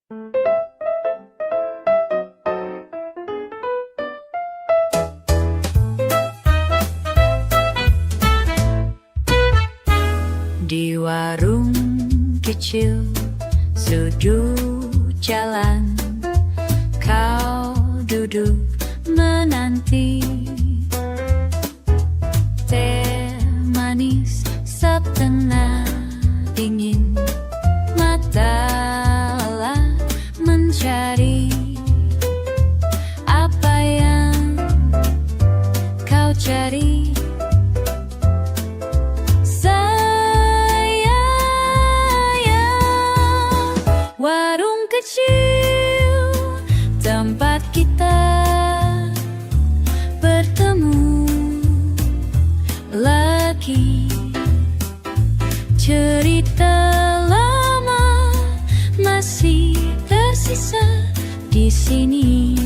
Di warung kecil sudut jalan, kau duduk menanti. Teh manis setengah dingin, matalah mencari apa yang kau cari. Warung kecil, tempat kita bertemu lagi. Cerita lama masih tersisa di sini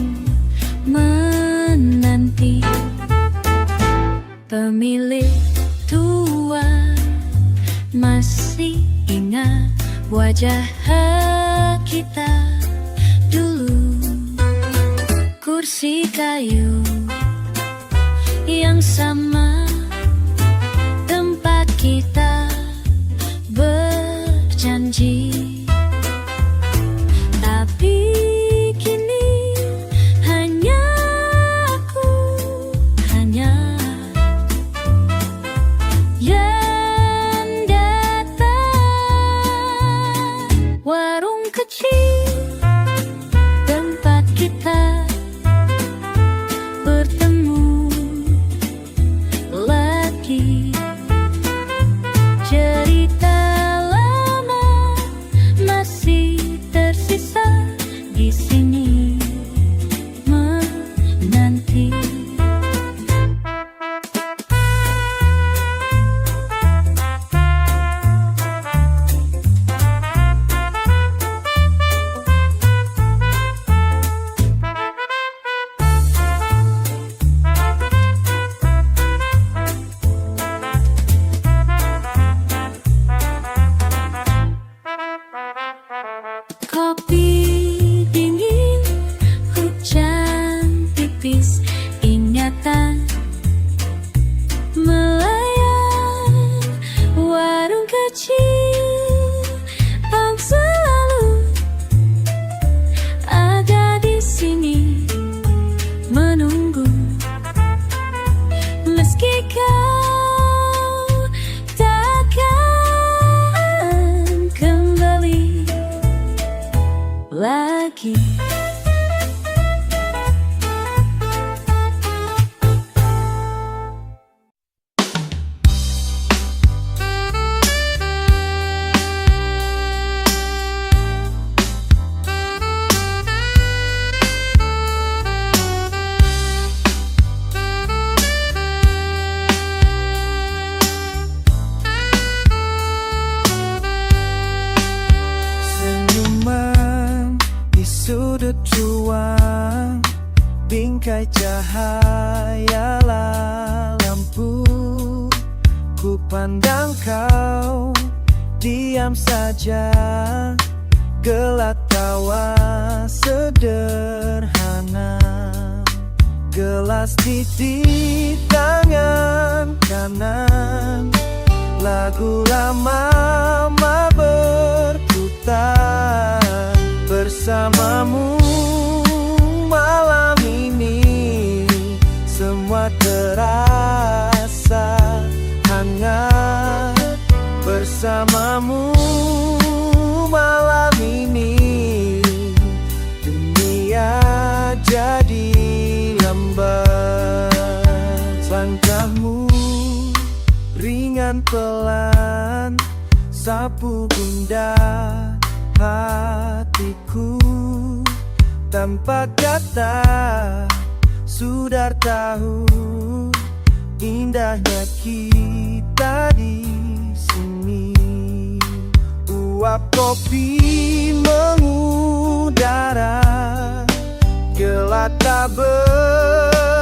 menanti. Pemilik tua masih ingat wajah kita dulu. Kursi kayu yang sama, tempat kita berjanji. Tapi kini hanya aku, hanya yang datang. Warung kecil, tempat kita bertemu lagi. Cerita lama masih tersisa di sini menanti. Kopi dingin, hujan tipis, ingatan melayang. Warung kecil yang selalu ada di sini menunggu. Meski kau takkan kembali lagi. Sudut ruang, bingkai cahaya lampu. Ku pandang kau, diam saja, gelak tawa sederhana. Gelas di tangan kanan, lagu lama berputar. Bersamamu malam ini, semua terasa hangat. Bersamamu malam ini, dunia jadi lambat. Langkahmu ringan pelan, sapu gundah hatiku. Tanpa kata sudah tahu indahnya kita di sini. Uap kopi mengudara, gelak tak beraturan.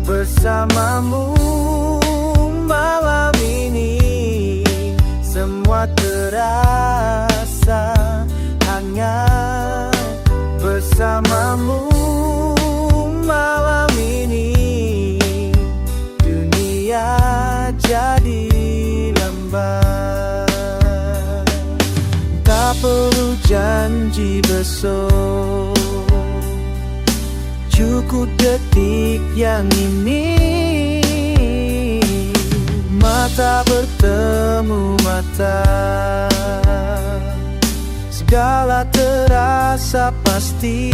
Bersamamu malam ini, semua terasa Tak perlu janji besok, cukup detik yang ini. Mata bertemu mata, segala terasa pasti.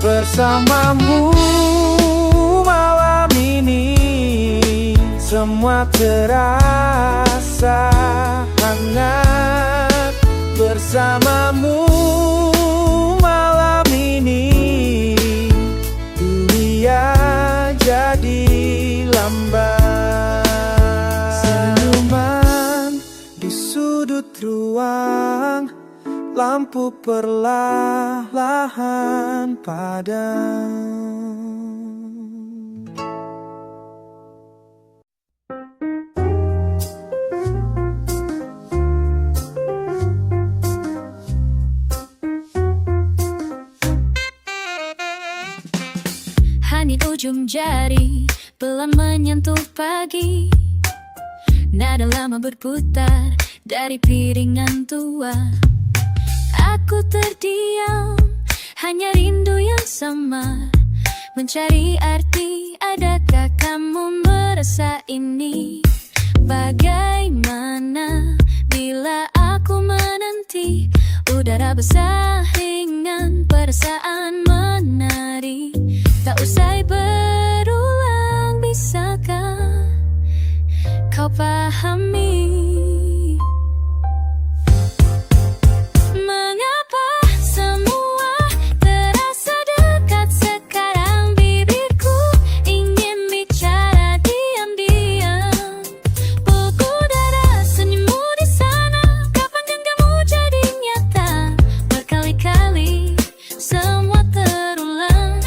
Bersamamu malam ini, semua terasa hangat. Bersamamu malam ini, dunia jadi lambat. Senyuman di sudut ruang, lampu perlahan padam. Hanya ujung jari pelan menyentuh pagi. Nada lama berputar dari piringan tua. Aku terdiam, hanya rindu yang sama, mencari arti. Adakah kamu merasa ini? Bagaimana bila aku menanti? Udara basah ringan, perasaan menari, tak usai berulang. Bisakah kau pahami? Mengapa semua terasa dekat sekarang? Bibirku ingin bicara diam-diam. Pukul dada senyummu di sana. Kapan genggammu jadi nyata? Berkali-kali semua terulang.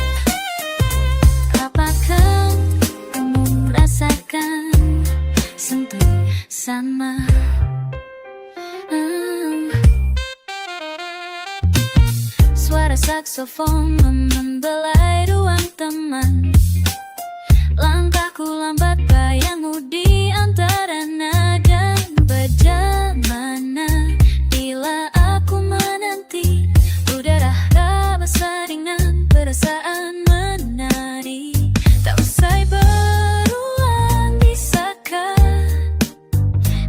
Apakah kamu merasakan sentuh sama? Suara saksofon membelai ruang teman. Langkahku lambat, bayangmu di antara nada. Bagaimana bila aku menanti? Udara basah ringan, perasaan menari, tak usai berulang. Bisakah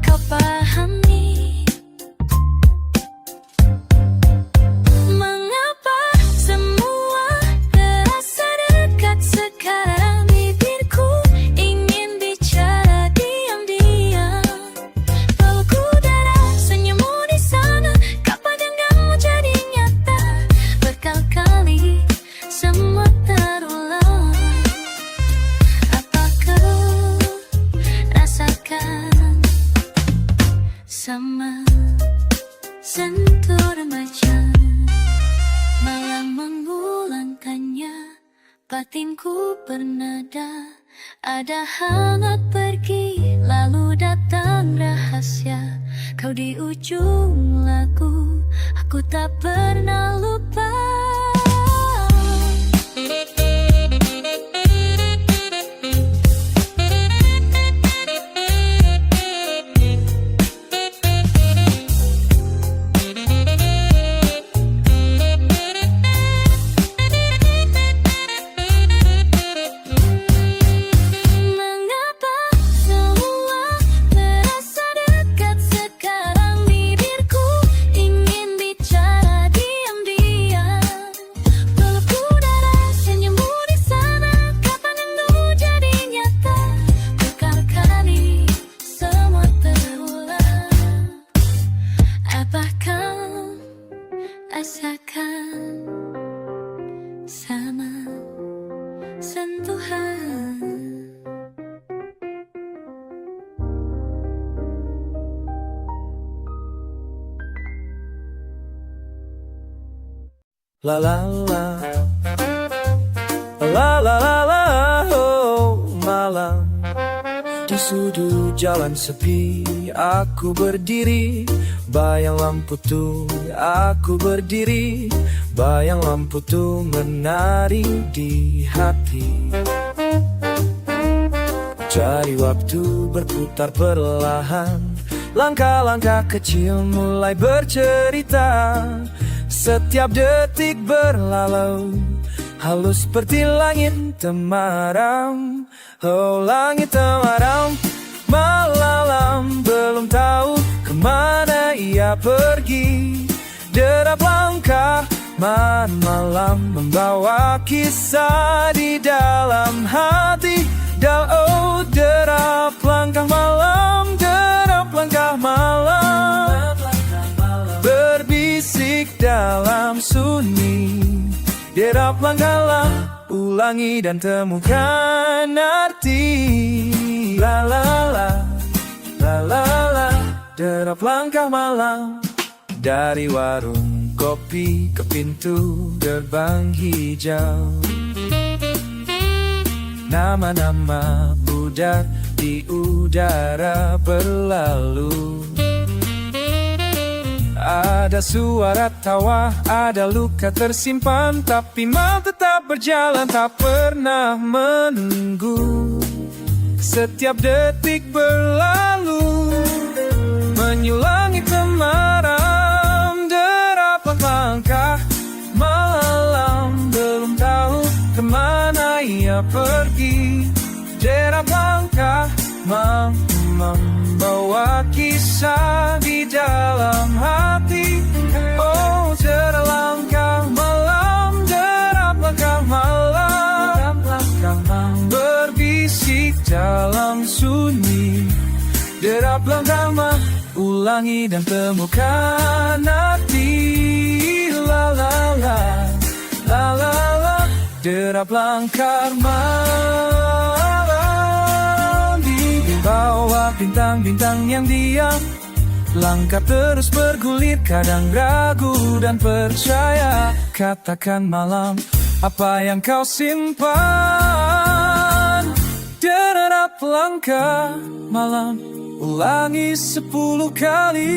kau pahami? Sekarang bibirku ingin bicara diam-diam. Pelukku dada senyummu di sana. Kapan genggammu jadi nyata? Berkali-kali semua terulang. Apakah rasakan sama sentuh remaja? Malam mengulangkannya, batinku bernada. Ada hangat pergi, lalu datang rahasia. Kau di ujung lagu, aku tak pernah lupa. Rasakan sama sentuhan. La la la, la la la la, oh malam di sudut jalan sepi, aku berdiri. Bayang lampu tuh, aku berdiri. Bayang lampu tuh menari di hati. Jari waktu berputar perlahan, langkah-langkah kecil mulai bercerita. Setiap detik berlalu, halus seperti langit temaram. Oh langit temaram, malam belum tahu kemana ia pergi. Derap langkah malam membawa kisah di dalam hati. Oh derap langkah malam, derap langkah malam, berbisik dalam sunyi. Derap langkahlah, ulangi dan temukan arti. La la la, la la la. Derap langkah malam, dari warung kopi ke pintu gerbang hijau. Nama-nama pudar di udara berlalu. Ada suara tawa, ada luka tersimpan, tapi mau tetap berjalan, tak pernah menunggu. Setiap detik berlalu, menyulangi temaram. Derap langkah malam, belum tahu kemana ia pergi. Derap langkah membawa kisah di dalam hati. Oh derap langkah malam, derap langkah malam, berbisik dalam sunyi. Derap langkah malam, ulangi dan temukan arti. La la la, la la la. Derap langkah malam, di bawah bintang-bintang yang diam. Langkah terus bergulir, kadang ragu dan percaya. Katakan malam, apa yang kau simpan? Derap langkah malam, ulangi 10 kali.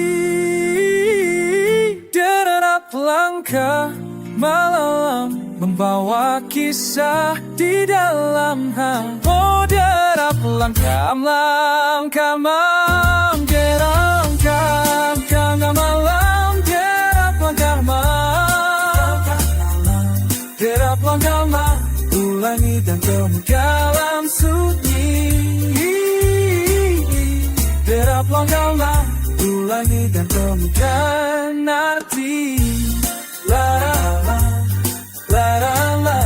Derap langkah malam, membawa kisah di dalam hati. Oh derap langkah malam, derap langkah malam, derap langkah malam, derap langkah malam, ulangi dan temu dalam sunyi. Derap langkah malam, ulangi dan temukan arti. La la la, la la la,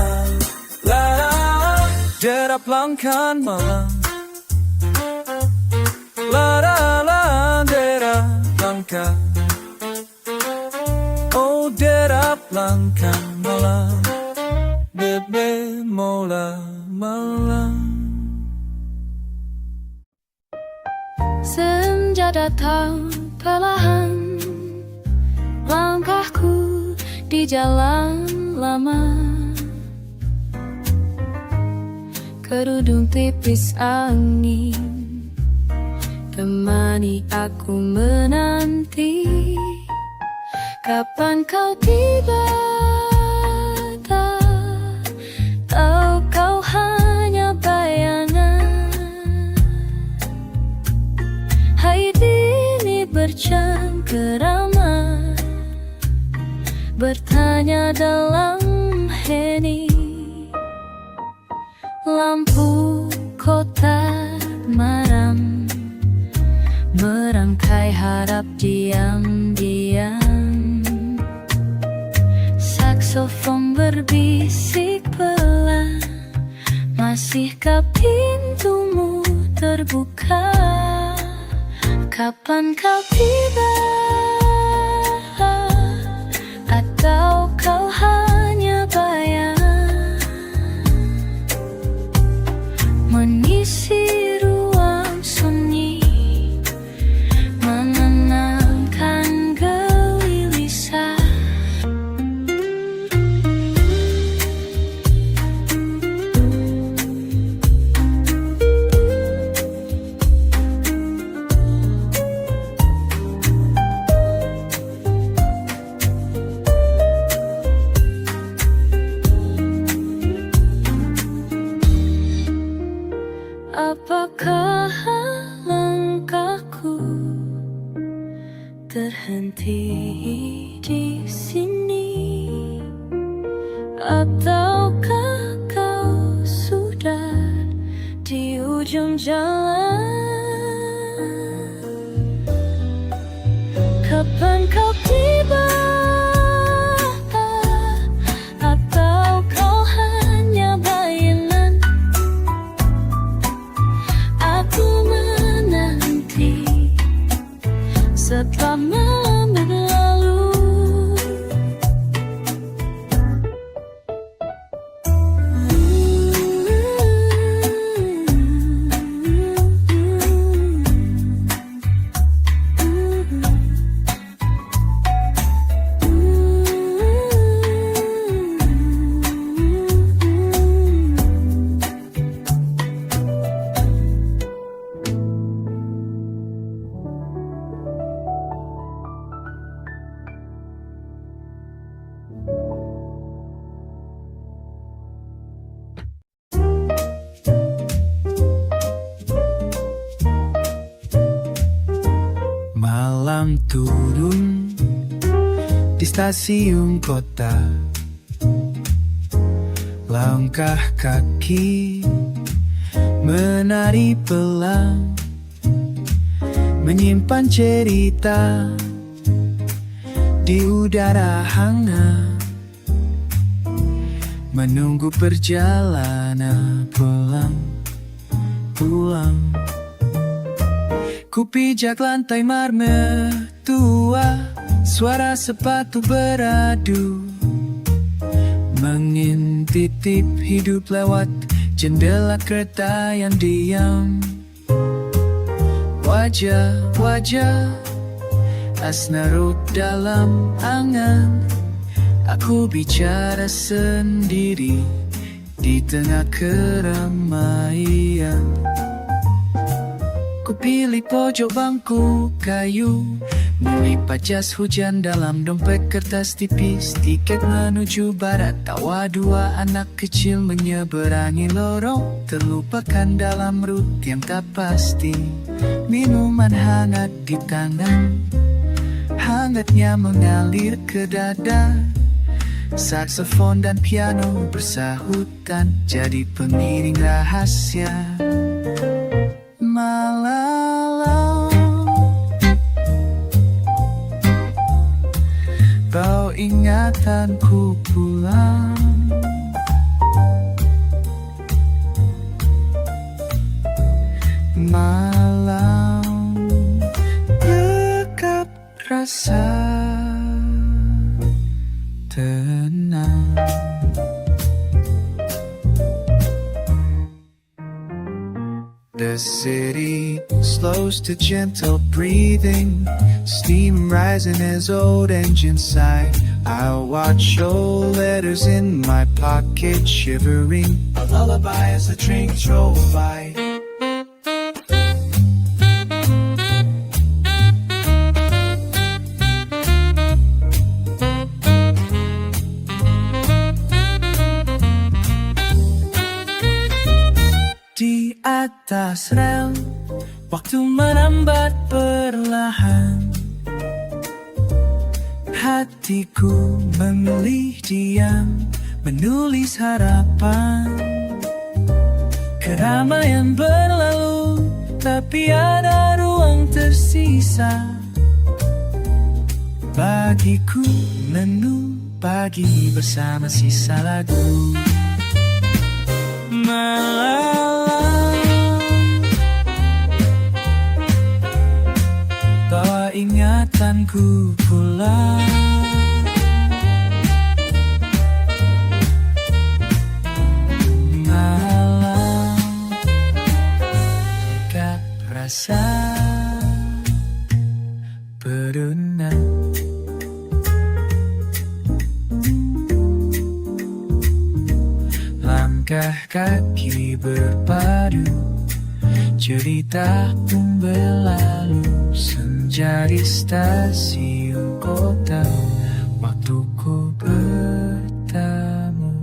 la la. Derap langkah malam, la la la. Derap langkah, oh derap langkah malam, bebe mola malam. Senja datang perlahan, langkahku di jalan lama. Kerudung tipis angin temani aku menanti. Kapan kau tiba? Tak tahu kau hanya bayangan. Hai dini bercengkerama, bertanya dalam hening. Lampu kota maram, merangkai harap diam-diam. Saksofon berbisik pelan, masihkah pintumu terbuka? Kapan kau tiba? Atau kau hanya bayang mengisi ruang sunyi, menenangkan gelisah. Apakah langkahku terhenti di sini, ataukah kau sudah di ujung jalan? Kapan kau tiba? Atau kau hanya bayangan? Aku menanti setelah malam berlalu. Malam turun di stasiun kota, langkah kaki menari pelan, menyimpan cerita di udara hangat, menunggu perjalanan pulang. Ku pijak lantai marmer tua, suara sepatu beradu, mengintip hidup lewat jendela kereta yang diam. Wajah asnarut dalam angan, aku bicara sendiri di tengah keramaian. Ku pilih pojok bangku kayu, melipat jas hujan dalam dompet kertas tipis. Tiket menuju barat, tawa dua anak kecil menyeberangi lorong, terlupakan dalam rute yang tak pasti. Minuman hangat di tangan, hangatnya mengalir ke dada. Saksofon dan piano bersahutan, jadi pengiring rahasia. Malam, bawa ingatanku pulang. Malam, dekap rasa tenang. The city slows to gentle breathing, steam rising as old engines sigh. I watch old letters in my pocket shivering, a lullaby as the trains roll by. Di atas rel, waktu merambat perlahan. Hatiku memilih diam, menulis harapan. Keramaian berlalu, tapi ada ruang tersisa. Bagiku menu pagi bersama sisa lagu. Malam, bawa ingatanku pulang. Malam, gak rasa berenang. Langkah kaki berpadu, cerita pun berlalu. Senja di stasiun kota, waktuku bertamu.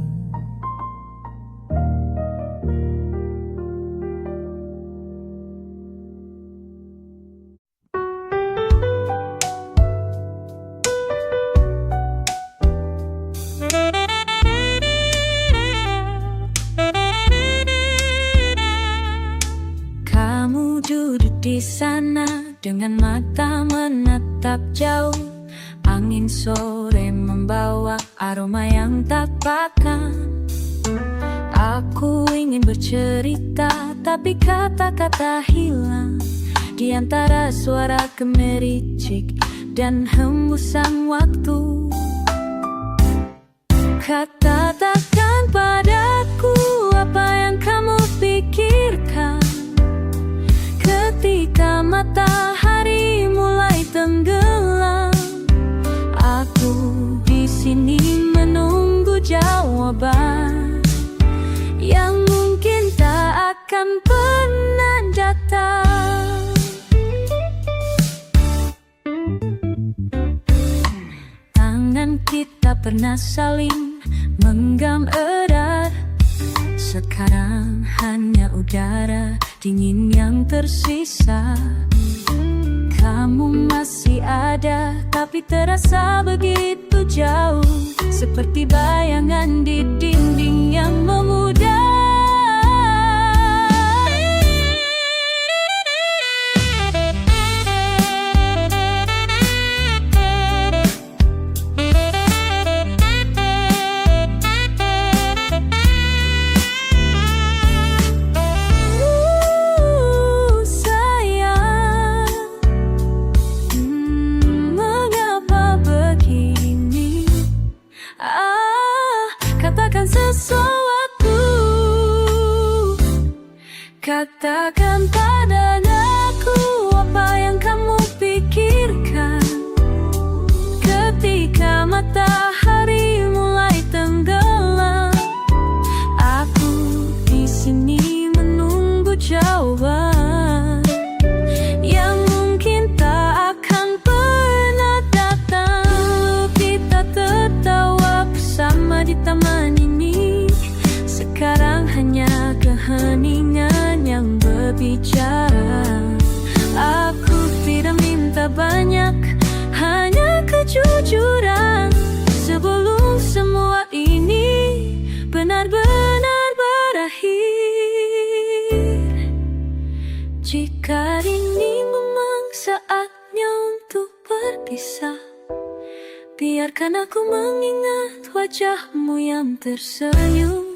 Kamu duduk di sana dengan mata menatap jauh. Angin sore membawa aroma yang tak pakan. Aku ingin bercerita, tapi kata-kata hilang di antara suara gemericik dan hembusan waktu. Katakan padaku apa yang kamu pikirkan ketika matahari mulai tenggelam. Aku di sini menunggu jawaban yang mungkin tak akan pernah datang. Tangan kita pernah saling menggenggam erat. Sekarang hanya udara dingin yang tersisa. Kamu masih ada, tapi terasa begitu jauh, seperti bayangan di dinding yang memudar. Katakan padaku apa yang kamu pikirkan ketika matahari mulai tenggelam. Aku di sini menunggu jawaban yang mungkin tak akan pernah datang. Kita tertawa bersama di taman ini. Sekarang hanya keheningan yang berbicara. Aku tidak minta banyak, hanya kejujuran sebelum semua ini benar-benar berakhir. Jika ini memang saatnya untuk berpisah, biarkan aku mengingat wajahmu yang tersenyum.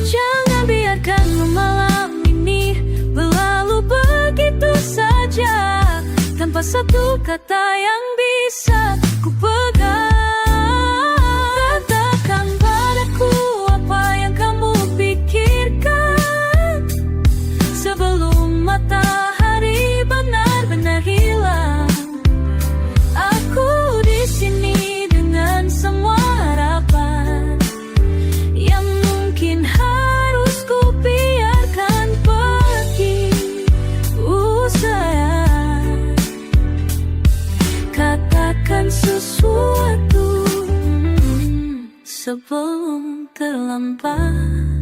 Jangan biarkan malam ini berlalu begitu saja, tanpa satu kata yang bisa ku pegang. Katakan padaku apa yang kamu pikirkan sebelum matahari benar-benar hilang. Aku di sini dengan semua harapan yang mungkin harus ku biarkan pergi. Sayang, katakan sesuatu sebelum terlambat.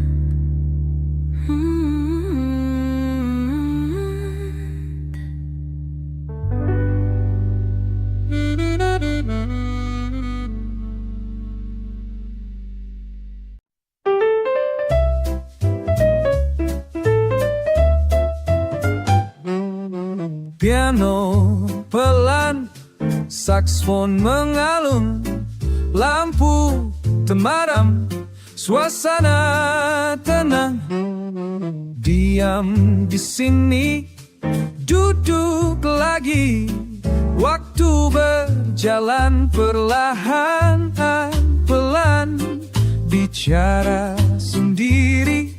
Piano pelan, saksofon mengalun, lampu temaram, suasana tenang. Diam di sini, duduk lagi. Waktu berjalan perlahan, pelan, bicara sendiri,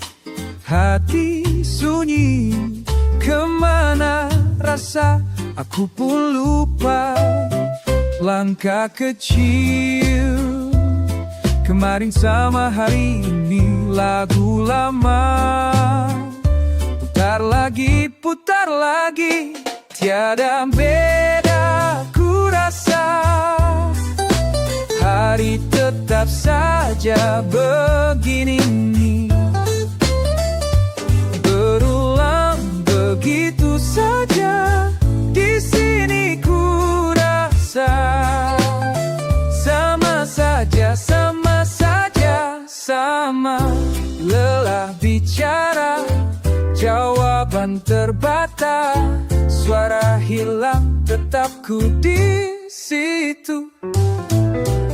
hati sunyi. Kemana rasa aku pun lupa. Langkah kecil kemarin sama hari ini, lagu lama putar lagi, tiada beda ku rasa. Hari tetap saja begini, berulang begitu saja. Di sini ku rasa sama saja, sama lelah bicara. Jawaban terbata, suara hilang tetap ku di situ.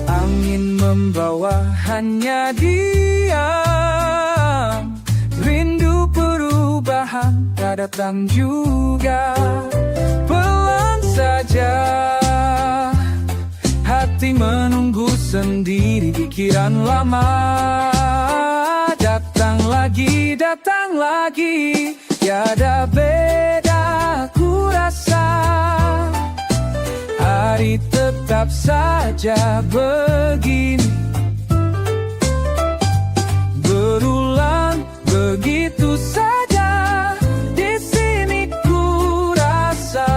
Angin membawa hanya diam, rindu perubahan tak datang juga. Pelan saja, hati menunggu sendiri, pikiran lama datang lagi, tiada beda ku rasa. Hari tetap saja begini, berulang begitu saja. Di sini ku rasa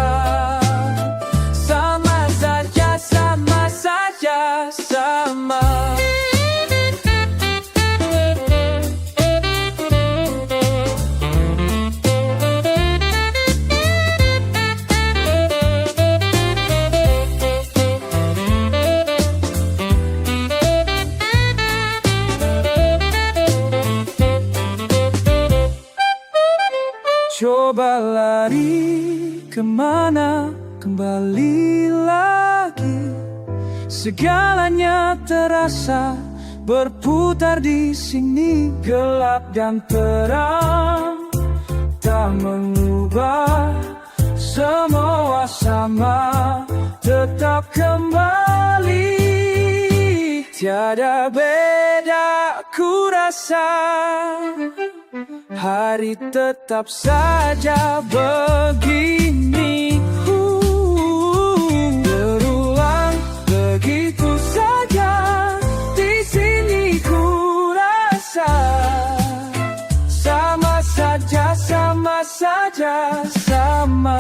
sama saja, sama saja, sama. Coba lari kemana, kembali lagi. Segalanya terasa berputar di sini. Gelap dan terang tak mengubah, semua sama, tetap kembali. Tiada beda ku rasa, hari tetap saja begini. Berulang begitu saja. Di sini ku rasa sama saja, sama saja, sama.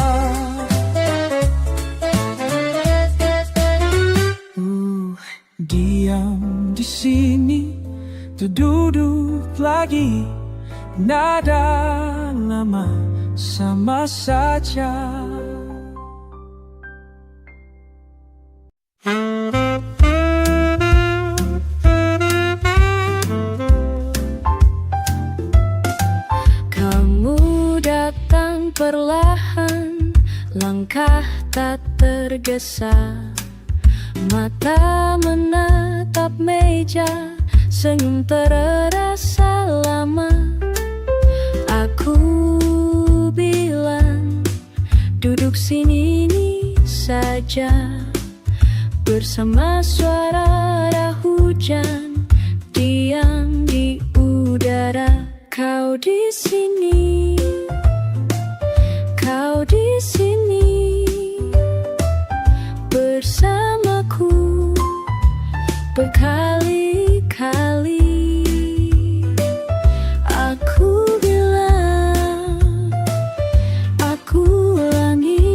Diam di sini, duduk lagi. Nada lama sama saja. Kamu datang perlahan, langkah tak tergesa. Mata menatap meja, senyum terasa lama. Aku bilang, duduk sini saja. Bersama suara hujan, diam di udara. Kau di sini, kau di sini. Bersamaku berkali-kali. Aku bilang, aku ulangi.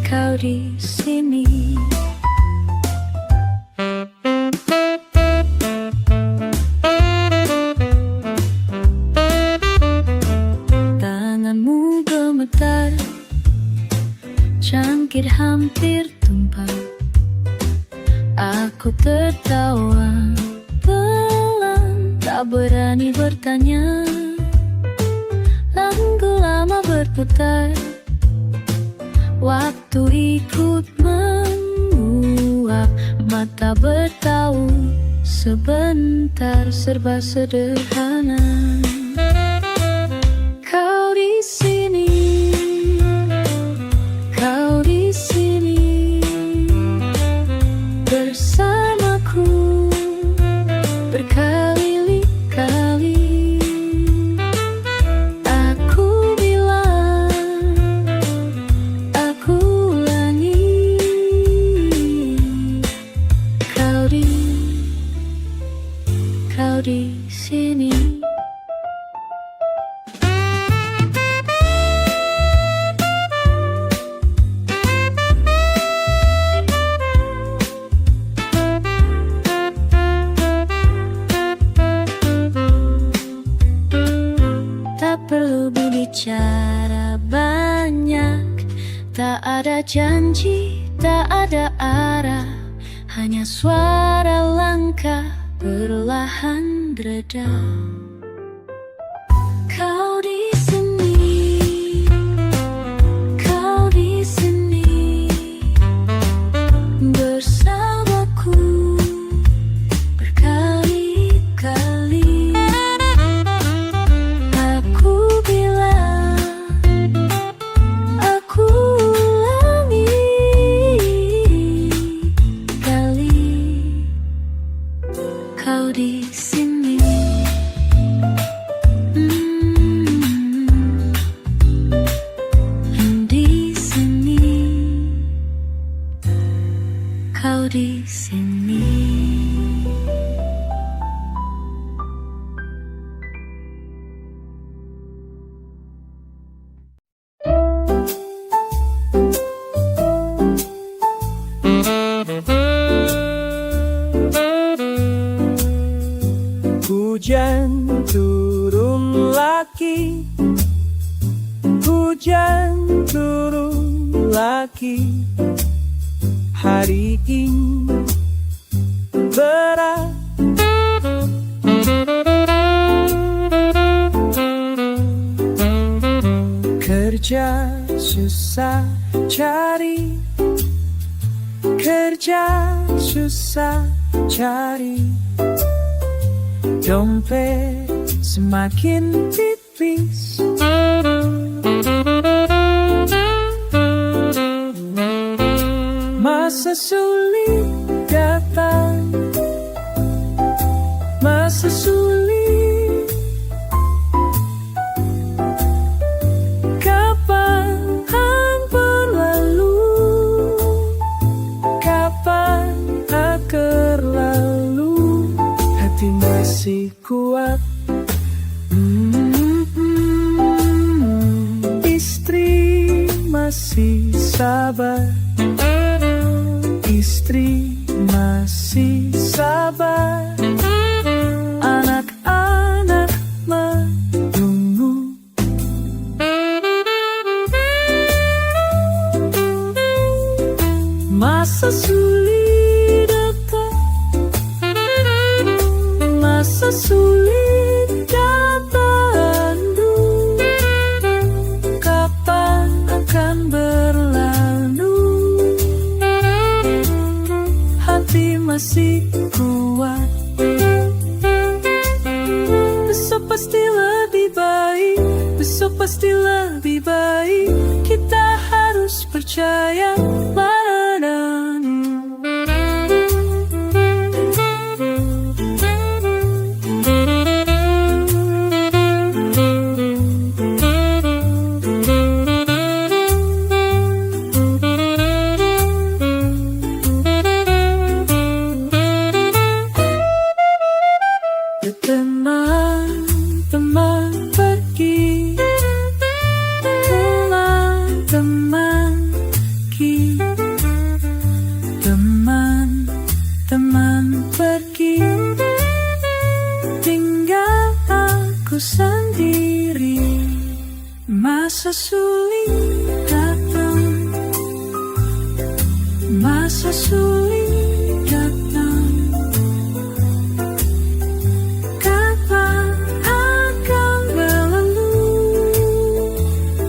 Kau di sini. Tanganmu gemetar, cangkir hampir tumpah. Aku tertawa pelan, tak berani bertanya. Lagu lama berputar, waktu ikut menguap. Mata bertaut sebentar, serba sederhana. Kau di sini, kau di sini. Bersamaku berkali-kali. Aku bilang, aku ulangi. Kau di sini. Perlu berbicara banyak, tak ada janji, tak ada arah, hanya suara langkah perlahan reda. Kau di sini, kau di sini bersamaku berkali-kali. Aku bilang, aku ulangi kali. Kau di sini. Di sini, kau di sini. Hujan turun lagi, hujan turun lagi. Hari ini berat, kerja susah cari, kerja susah cari. Dompet semakin tipis, masa sulit datang, masa sulit. Kapan berlalu, kapan akan lalu. Hati masih kuat, istri masih sabar, istri masih sabar. Anak-anak menunggu. Masa sulit datang, masa sulit datang. Kapan akan berlalu? Hati masih kuat, besok pasti lebih baik, besok pasti lebih baik. Kita harus percaya padanya. Teman-teman pergi, teman-teman pergi, teman-teman pergi, tinggal aku sendiri. Masa sulit datang, masa sulit datang. Kapan akan berlalu,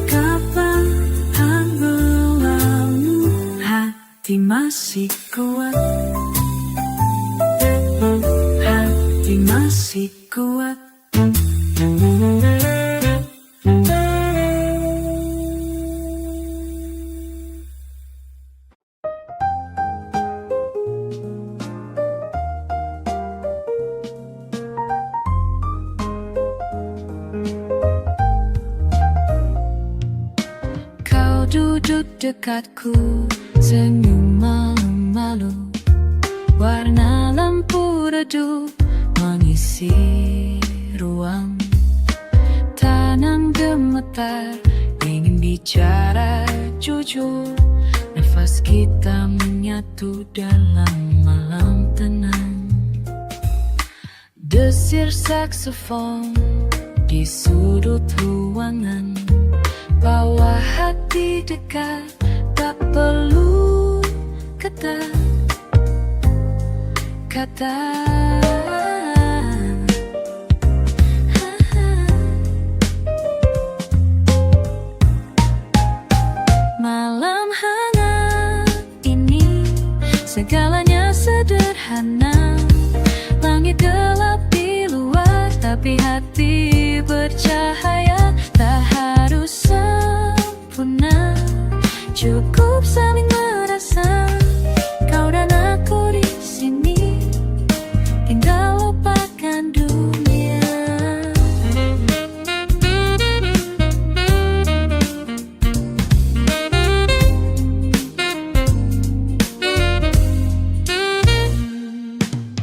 kapan akan berlalu. Hati masih kuat, hati masih kuat. Kau duduk dekatku, senyum malu-malu. Warna lampu redup mengisi ruang. Tangan gemetar, ingin bicara jujur. Nafas kita menyatu dalam malam tenang. Desir saksofon di sudut ruangan. Bawa hati dekat, tak perlu kata-kata. hati bercahaya. Tak harus sempurna, cukup saling merasa. Kau dan aku di sini, tinggal lupakan dunia.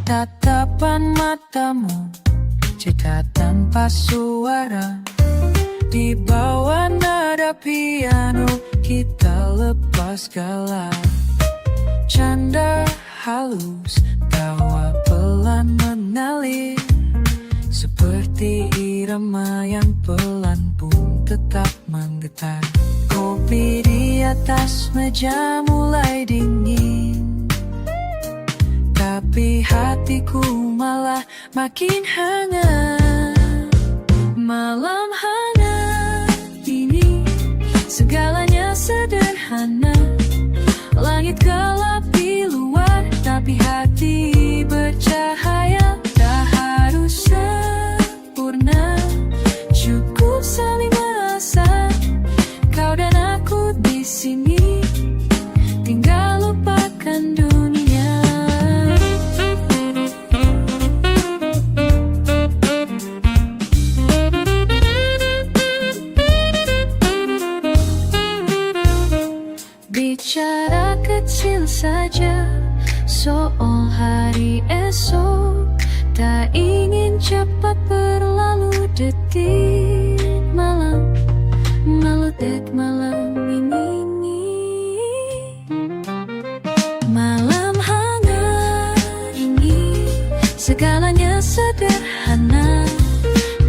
Tatapan matamu, cerita tanpa suara. Di bawah nada piano, kita lepas gala. Canda halus, tawa pelan mengalir, seperti irama yang pelan pun tetap menggetar. Kopi di atas meja mulai dingin, tapi hatiku malah makin hangat. Malam hangat ini, segalanya sederhana. Langit gelap di luar, tapi hati bercahaya. Tak harus sempurna, cukup saling merasa. Kau dan aku di sini, tinggal lupakan dunia. Bicara kecil saja soal hari esok, tak ingin cepat berlalu detik malam, detik malam ini. Malam hangat ini, segalanya sederhana.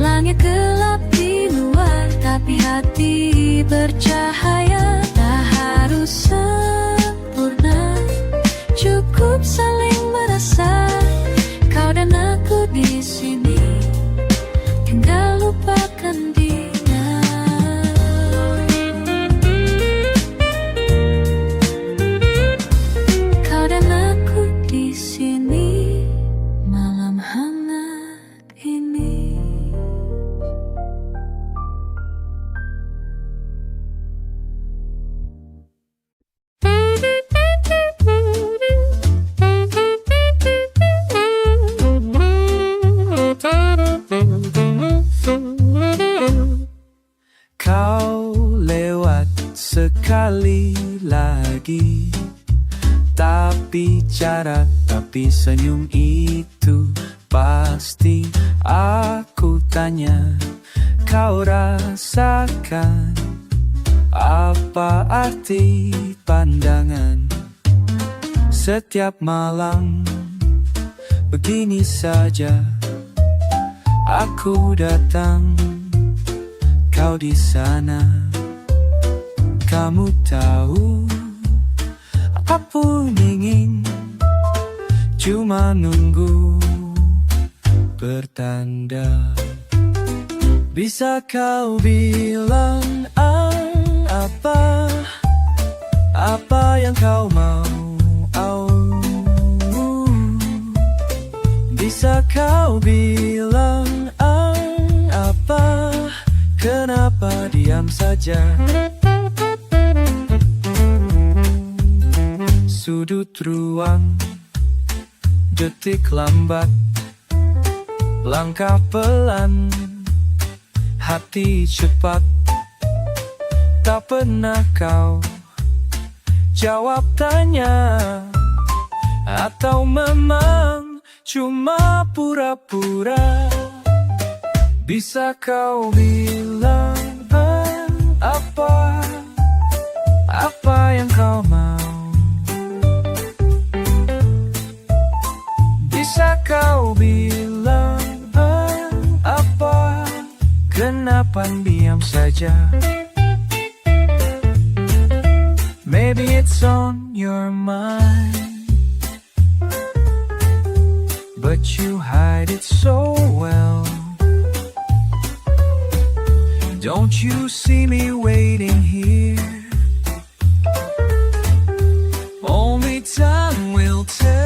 Langit gelap di luar, tapi hati bercahaya. Tak harus sempurna, cukup saling merasa. Kau dan aku di sini, tinggal lupakan dia. Kau dan aku di sini, malam hangat ini. Kau lewat sekali lagi, tak bicara tapi senyum itu pasti. Aku tanya, kau rasakan apa arti pandangan? Setiap malam begini saja, aku datang, kau di sana. Kamu tahu, apapun ingin, cuma nunggu pertanda. Bisa kau bilang apa yang kau mau? Bisa kau bilang apa? Kenapa diam saja? Sudut ruang, detik lambat, langkah pelan, hati cepat. Tak pernah kau jawab tanya, atau memang cuma pura-pura? Bisa kau bilang apa yang kau mau? Bisa kau bilang apa? Kenapa diam saja? Maybe it's on your mind, but you hide it so well. Don't you see me waiting here? Only time will tell.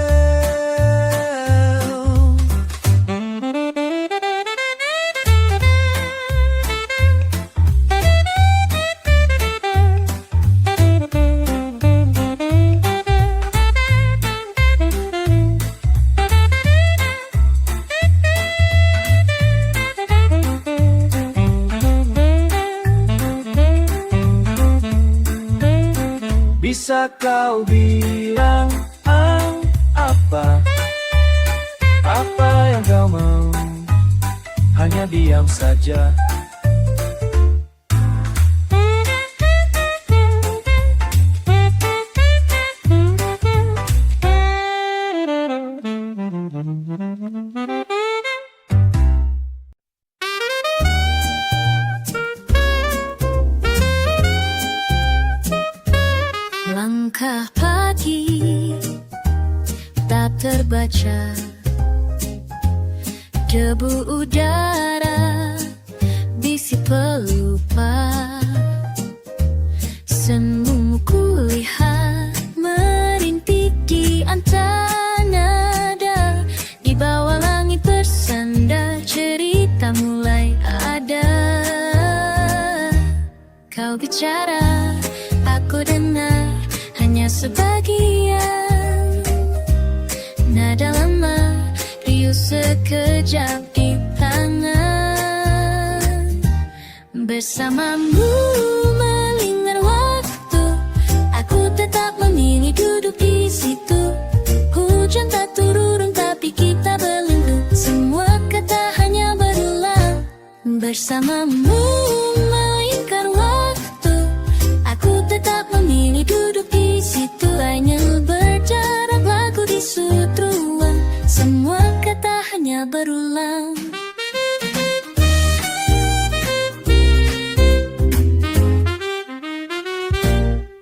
bisa kau bilang apa? Apa yang kau mau? Hanya diam saja. Langkah pagi tak terbaca, debu udara bisi pelupa, senyummu kulihat merintik di antara nada, di bawah langit bersandar cerita mulai ada. Kau bicara, aku dengar hanya sebagian, nada lama riuh sekejap di tangan. Bersamamu melingkar waktu, aku tetap memilih duduk di situ. Hujan tak turun tapi kita berlindung, semua kata hanya berulang. Bersamamu melingkar waktu, aku tetap memilih duduk di situ. Hanya berjarak lagu di sudut ruang, semua kata hanya berulang.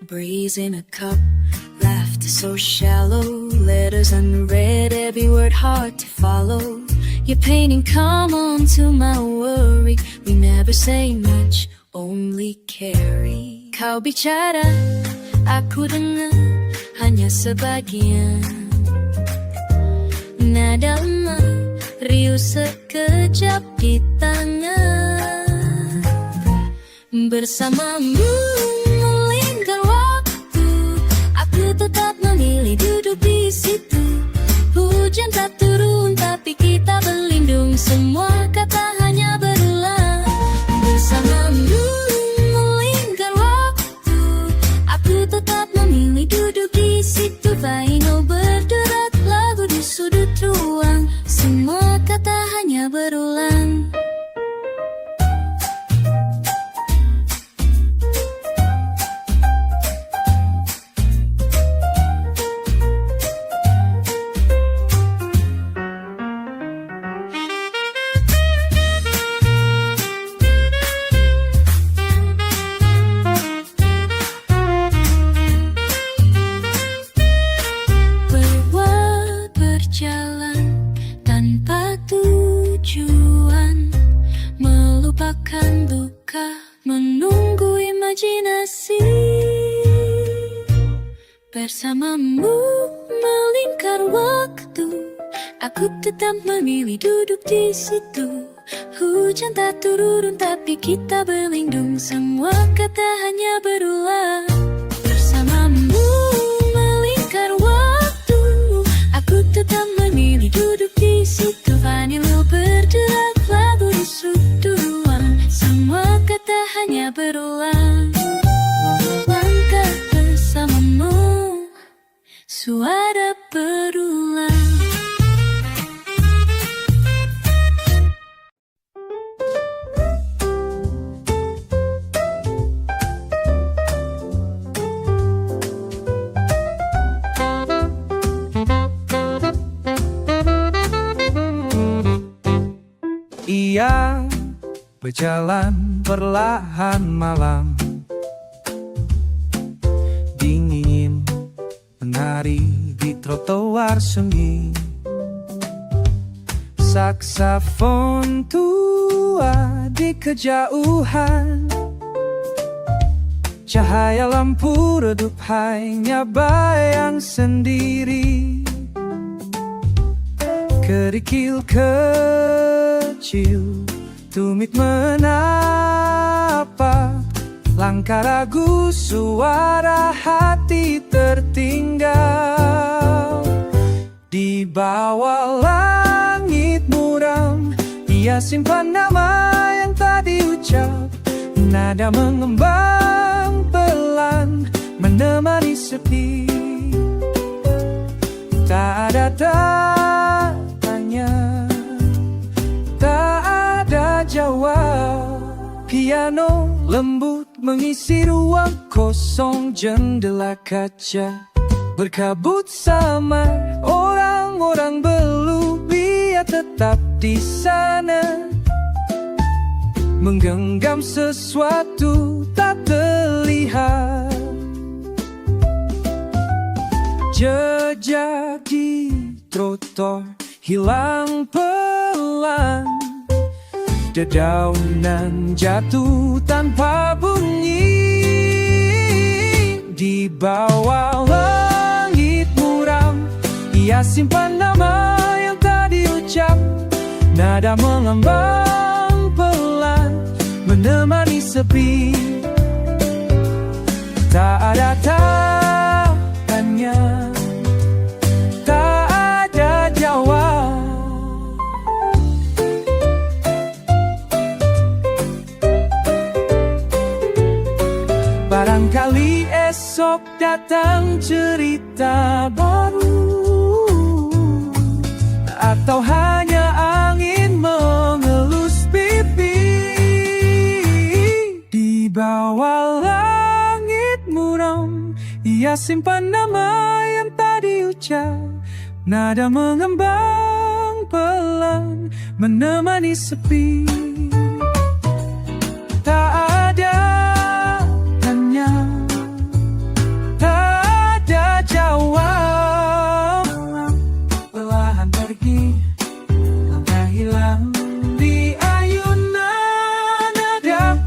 Breeze in a cup, laughter so shallow, letters unread, every word hard to follow. Your painting come on to my worry, we never say much, only carry. Kau bicara, aku dengar hanya sebagian, nada lemah riuh sekejap di tangan. Bersamamu melingkar waktu, aku tetap memilih duduk di situ. Hujan tak turun tapi kita berlindung, semua kata hanya berulang. Bersamamu melingkar waktu, aku tetap memilih duduk di situ. Vinyl berderak lagu di sudut ruang, semua kata hanya berulang. Berjalan tanpa tujuan, melupakan duka, menunggu imajinasi. Bersamamu melingkar waktu, aku tetap memilih duduk di situ. Hujan tak turun tapi kita berlindung, semua kata hanya berulang. Bersamamu melingkar waktu, aku tetap memilih duduk di situ. Vanilo berderak lagu di sudut ruang, semua kata hanya berulang. Langkah bersamamu, suara berulang. Ia berjalan perlahan malam, dingin menari di trotoar sunyi. Saksafon tua di kejauhan, cahaya lampu redup hanya bayang sendiri. Kerikil kecil tumit menapa, langkah ragu suara hati tertinggal. Di bawah langit muram, ia simpan nama yang tak diucap. Nada mengembang pelan menemani sepi. Tak ada tanya, tak ada jawab. Piano lembut mengisi ruang kosong, jendela kaca berkabut samar. Orang-orang berlubih tetap di sana, menggenggam sesuatu tak terlihat. Jejak di trotoar hilang pelan, dedaunan jatuh tanpa bunyi. Di bawah langit muram, ia simpan nama yang tak diucap. Nada mengembang pelan, menemani sepi. Tak ada tanya, tak ada jawab. Barangkali esok datang cerita baru, atau hanya angin mengelus pipi. Di bawah langit muram, ia simpan nama yang tak diucap. Nada mengembang pelan, menemani sepi. Tak ada tanya, tak ada jawab. Perlahan pergi, langkah hilang di ayunan nada.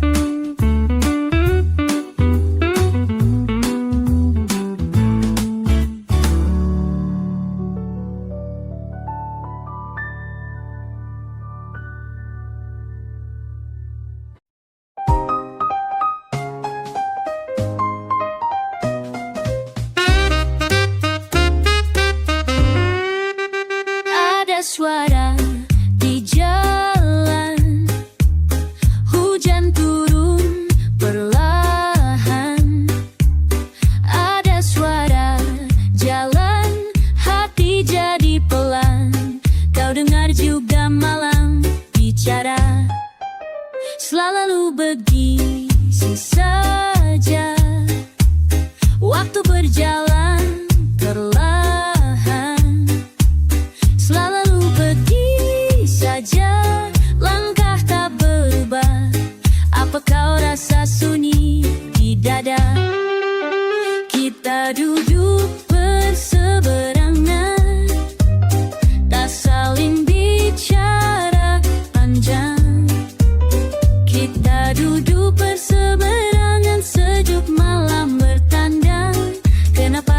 Ada suara di jalan, hujan turun perlahan. Ada suara jalan, hati jadi pelan. Kau dengar juga malam bicara, selalu begitu saja. Waktu berjalan perlahan, selalu pergi saja. Langkah tak berubah, apa kau rasa sunyi di dada? Kita duduk berseberangan, tak saling bicara panjang. Kita duduk berseberangan, sejuk malam bertandang. Kenapa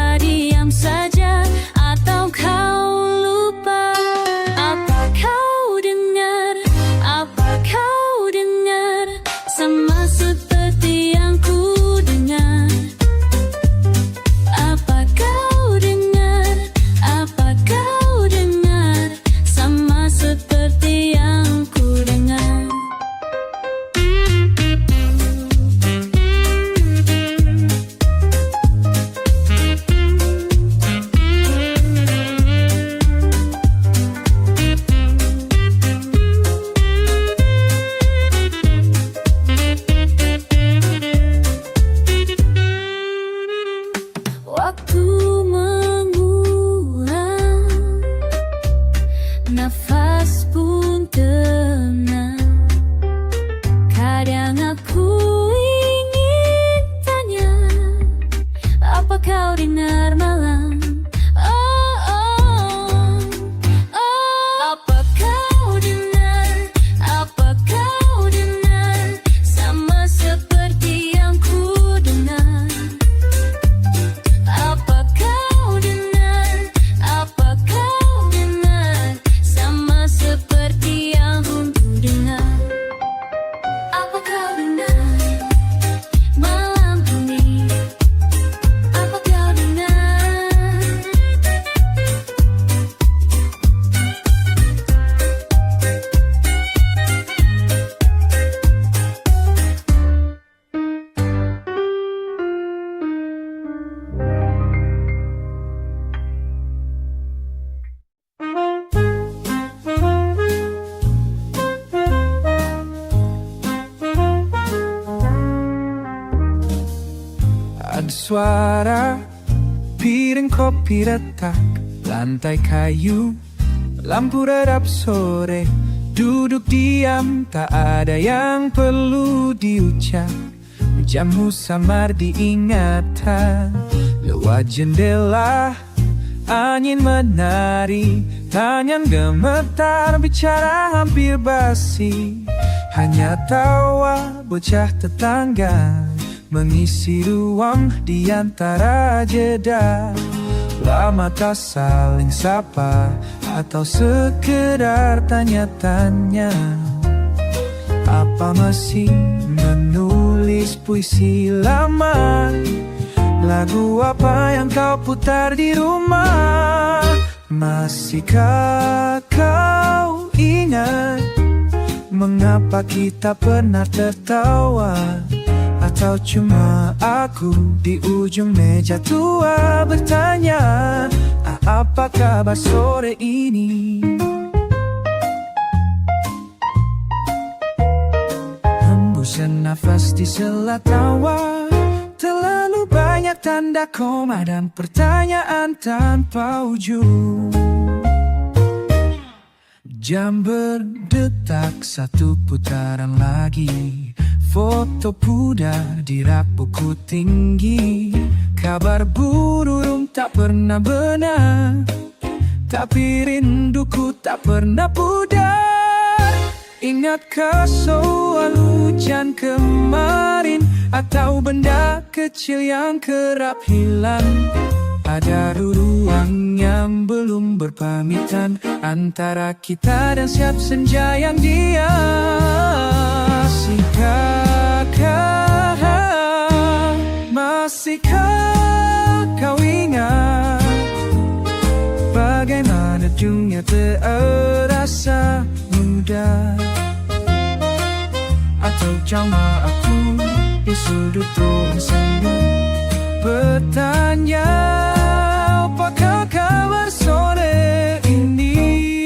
suara piring kopi retak, lantai kayu, lampu redap sore. Duduk diam, tak ada yang perlu diucap. Jamu samar diingatan. Lewat jendela, angin menari, tangan gemetar, bicara hampir basi. Hanya tawa bocah tetangga mengisi ruang di antara jeda. Lama tak saling sapa atau sekedar tanya-tanya. Apa masih menulis puisi lama? Lagu apa yang kau putar di rumah? Masihkah kau ingat mengapa kita pernah tertawa? Atau cuma aku di ujung meja tua bertanya, apa kabar sore ini? Hembusan nafas di sela tawa, terlalu banyak tanda koma dan pertanyaan tanpa ujung. Jam berdetak, satu putaran lagi. Foto pudar di rak buku tinggi. Kabar burung tak pernah benar, tapi rinduku tak pernah pudar. Ingatkah soal hujan kemarin, atau benda kecil yang kerap hilang? Ada ruang yang belum berpamitan antara kita dan siap senja yang diam. Masihkah kau ingat bagaimana dunia terasa mudah? Atau cuma aku di sudut ruang senyum bertanya, apakah kabar sore ini?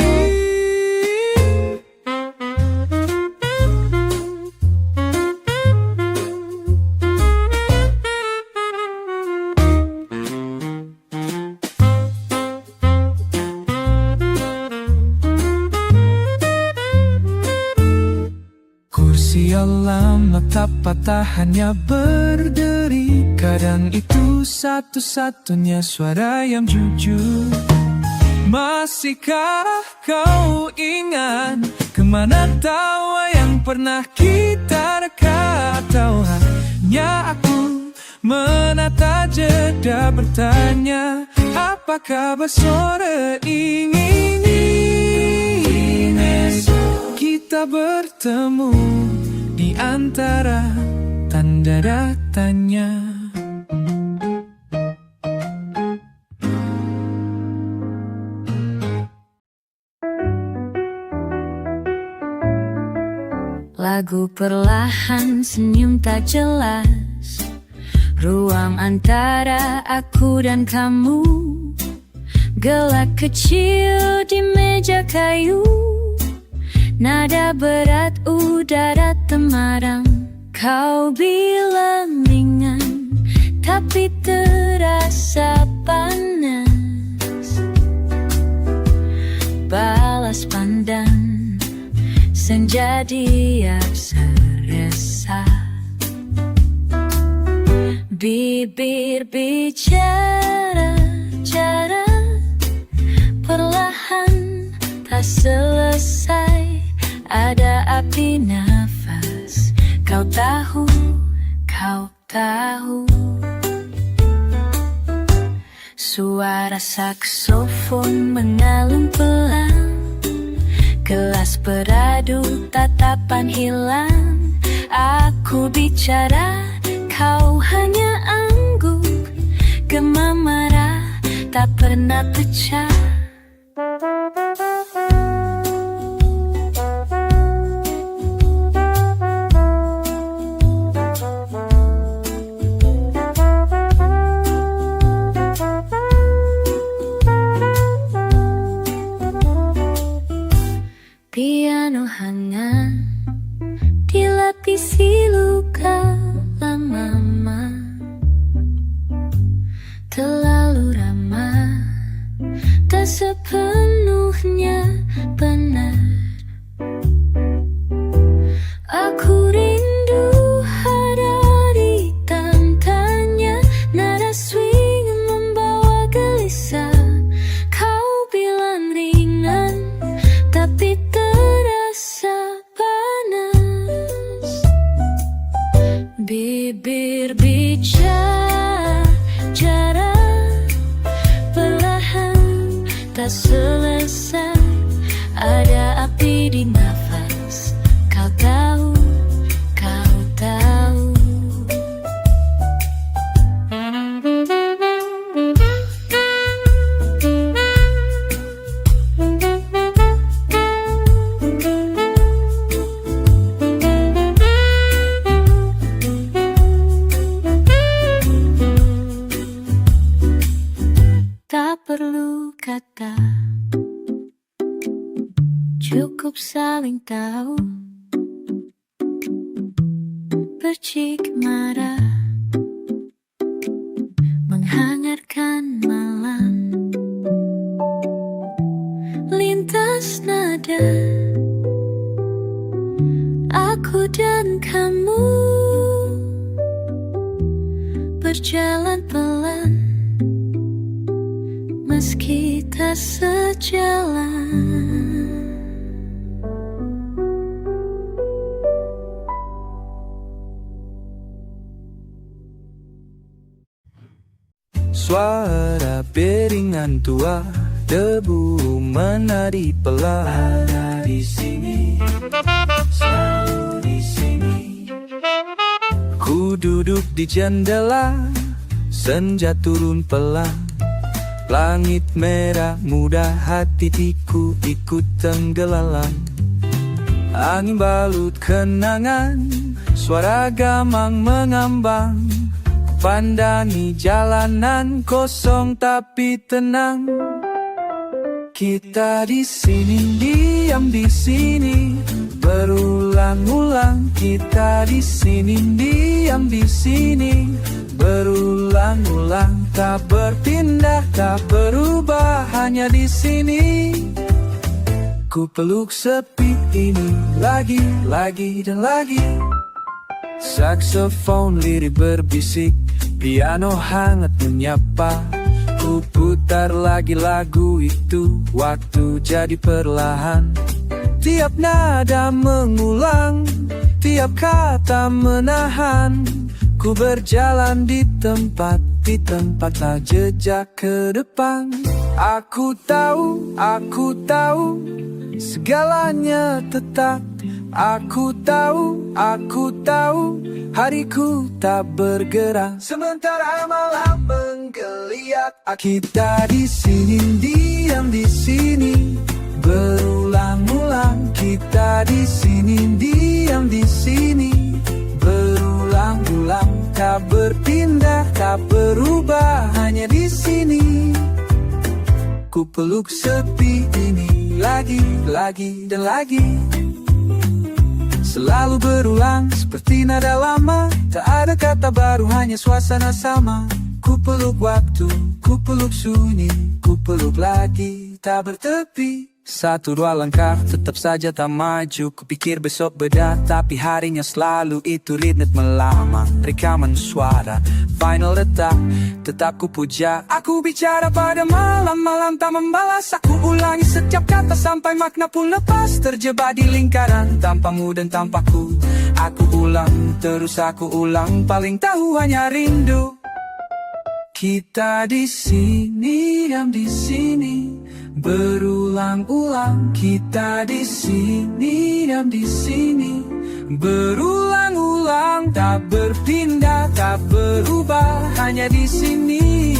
Kursi lama tak patah hanya berderi. Kadang itu satu-satunya suara yang jujur. Masihkah kau ingat kemana tawa yang pernah kita reka? Atau hanya aku menata jeda bertanya, apakah sore ini? Kita bertemu di antara tanda tanya. Lagu perlahan, senyum tak jelas, ruang antara aku dan kamu. Gelak kecil di meja kayu, nada berat udara temarang. Kau bilang ringan, tapi terasa panas. Balas pandang senja diapsa resah. Bibir bicara, cara perlahan tak selesai. Ada api nafas, kau tahu, kau tahu. Suara saksofon mengalun pelan, gelas beradu, tatapan hilang. Aku bicara, kau hanya angguk. Gema marah tak pernah pecah. Piano hangat dilapisi luka lama. sepenuhnya benar. Aku rindu ada di tantanya, nada swing membawa gelisah. Kau bilang ringan, tapi terasa panas. Bibir bicara perlahan, tak selesai. Ada api di nafas. Kau tahu, kau tahu. Tak perlu kata, cukup saling tahu. Percik mata menghangatkan malam, lintas nada aku dan kamu berjalan pelan, meski tak sejalan. Suara beringan tua, debu menari pelan. Ada di sini, selalu di sini. Ku duduk di jendela, senja turun pelan. Langit merah muda, hatiku ikut tenggelam. Angin balut kenangan, suara gamang mengambang. Pandangi jalanan kosong tapi tenang. Kita di sini, diam di sini, berulang-ulang. Kita di sini, diam di sini, berulang-ulang. Tak berpindah, tak berubah, hanya di sini. Ku peluk sepi ini lagi, lagi dan lagi. Saksofon lirik berbisik, piano hangat menyapa. Ku putar lagi lagu itu, waktu jadi perlahan. Tiap nada mengulang, tiap kata menahan. Ku berjalan di tempat tak jejak ke depan. Aku tahu, segalanya tetap. Aku tahu, hariku tak bergerak. Sementara malam menggeliat, kita di sini, diam di sini, berulang-ulang. Kita di sini, diam di sini, berulang-ulang. Tak berpindah, tak berubah, hanya di sini. Ku peluk sepi ini lagi, lagi dan lagi. Selalu berulang seperti nada lama. Tak ada kata baru, hanya suasana sama. Ku peluk waktu, ku peluk sunyi, ku peluk lagi, tak bertepi. Satu dua langkah, tetap saja tak maju. Kupikir besok beda, tapi harinya selalu itu ritme melama. Rekaman suara, final letak, tetap ku puja. Aku bicara pada malam, malam tak membalas. Aku ulangi setiap kata sampai makna pun lepas. Terjebak di lingkaran, tanpamu dan tanpaku. Aku ulang, terus aku ulang. Paling tahu hanya rindu. Kita di sini, diam di sini, berulang-ulang. Kita di sini, diam di sini, berulang-ulang. Tak berpindah, tak berubah, hanya di sini.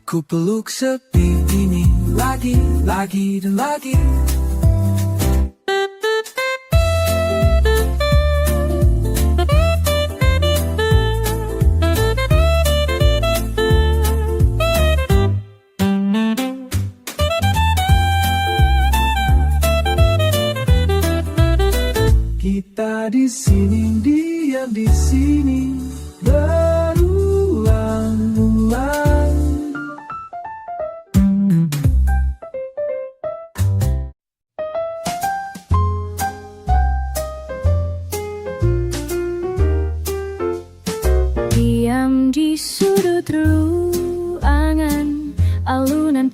Ku peluk sepi ini lagi, lagi dan lagi. Kita di sini, diam di sini, berulang-ulang.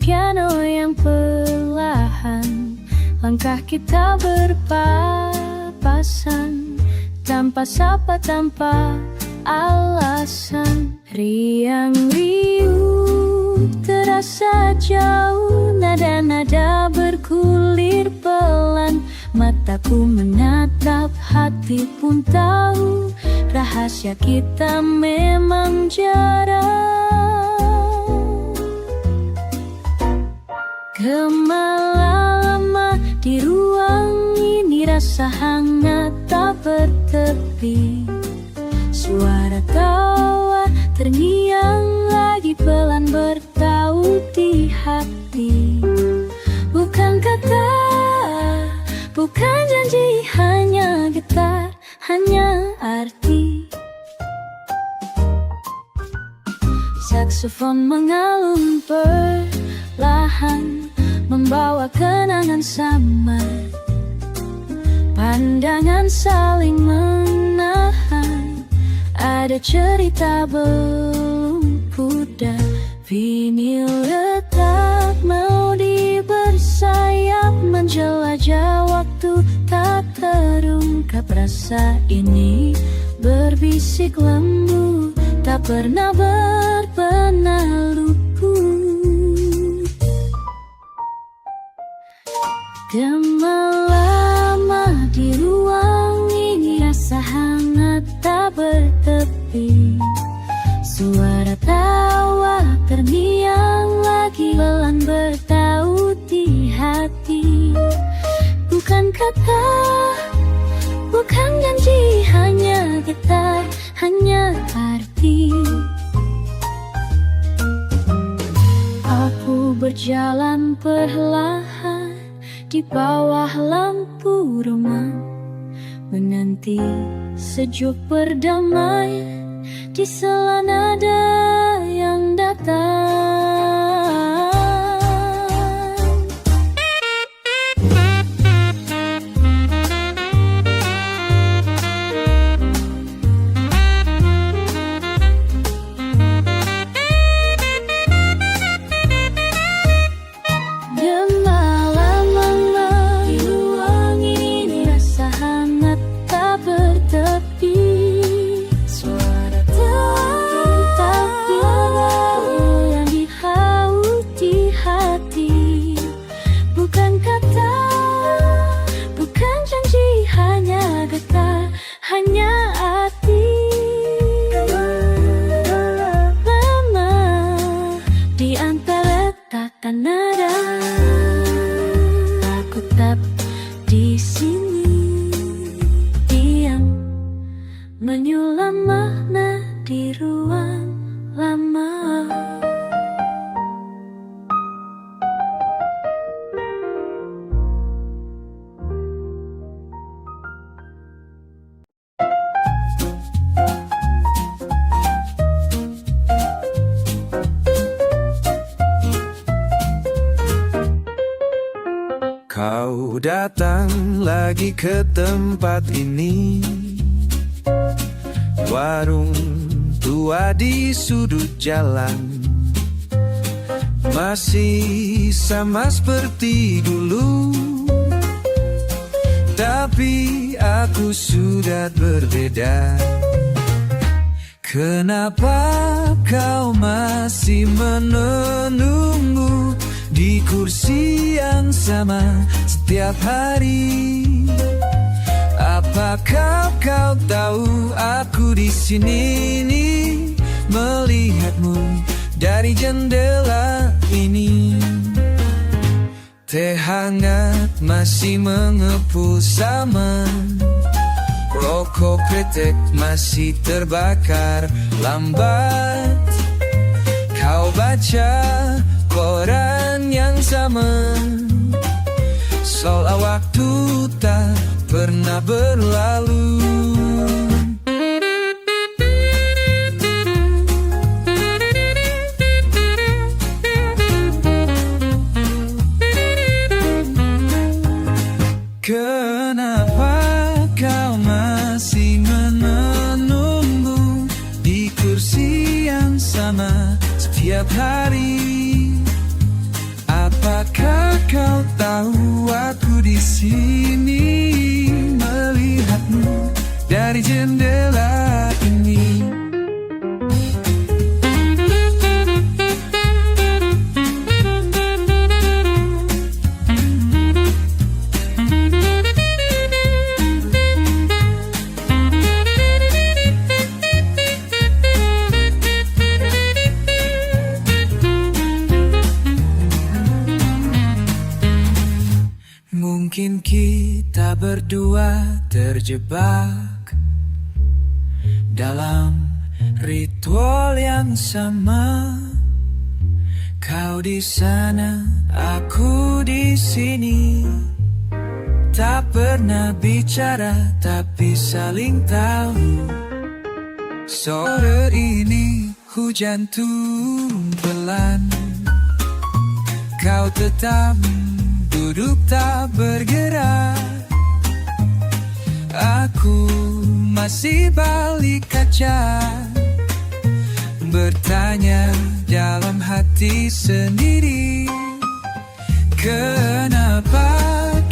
piano yang perlahan. Langkah kita berpapasan, tanpa sapa, tanpa alasan. Riang riuh terasa jauh, nada-nada bergulir pelan. Mataku menatap, hati pun tahu, rahasia kita memang jarang. Lama-lama di ruang ini, rasa hangat tak bertepi. Suara tawa terngiang lagi pelan bertaut di hati. Bukan kata, bukan janji, hanya getar, hanya arti. Saksofon mengalun perlahan, membawa kenangan samar. Pandangan saling menahan, ada cerita belum pudar. Vinil retak mau bersayap, menjelajah waktu tak terungkap. Rasa ini berbisik lembu, tak pernah berpenaluku. Lama-lama di ruang ini, rasa hangat tak bertepi. Suara tawa terngiang lagi pelan bertaut di hati. Bukan kata, bukan janji, hanya getar, hanya arti. Aku berjalan perlahan di bawah lampu rumah, menanti sejuk perdamaian di sela nada yang datang. Nada, aku tetap di sini, diam, menyulam makna di ruang lama. Kau datang lagi ke tempat ini, warung tua di sudut jalan, masih sama seperti dulu. Tapi aku sudah berbeda. Kenapa kau masih menunggu di kursi yang sama setiap hari? Apakah kau tahu aku di sini nih, melihatmu dari jendela ini? Teh hangat masih mengepul sama, rokok kretek masih terbakar lambat. Kau baca koran yang sama, seolah waktu tak pernah berlalu. Kenapa kau masih menunggu di kursi yang sama setiap hari? dari jendela ini. Mungkin kita berdua terjebak dalam ritual yang sama. Kau di sana, aku di sini. Tak pernah bicara, tapi saling tahu. Sore ini hujan turun pelan. Kau tetap duduk tak bergerak. Aku masih balik kaca, bertanya dalam hati sendiri, kenapa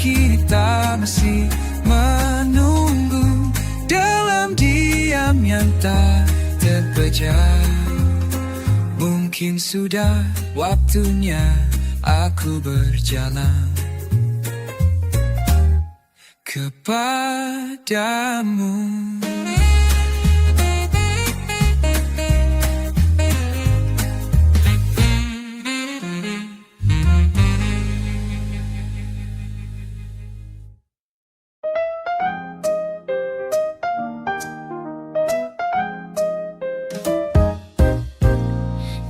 kita masih menunggu dalam diam yang tak terpecah. Mungkin sudah waktunya aku berjalan kepadamu.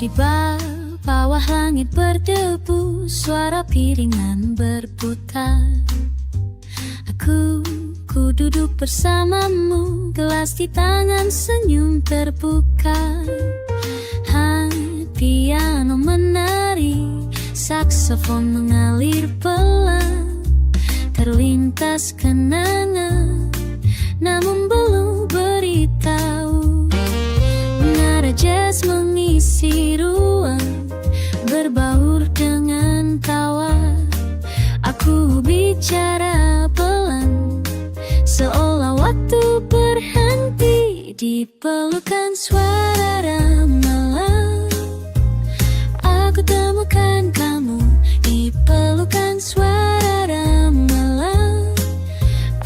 Di bawah langit berdebu, suara piringan berputar. Aku duduk bersamamu, gelas di tangan, senyum terbuka. Piano menari, saksofon mengalir pelan. Terlintas kenangan, namun belum beritahu. Nada jazz mengisi ruang, berbaur dengan tawa. Aku bicara pelan, seolah waktu berhenti. Di pelukan suara ramalan, aku temukan kamu. Di pelukan suara ramalan,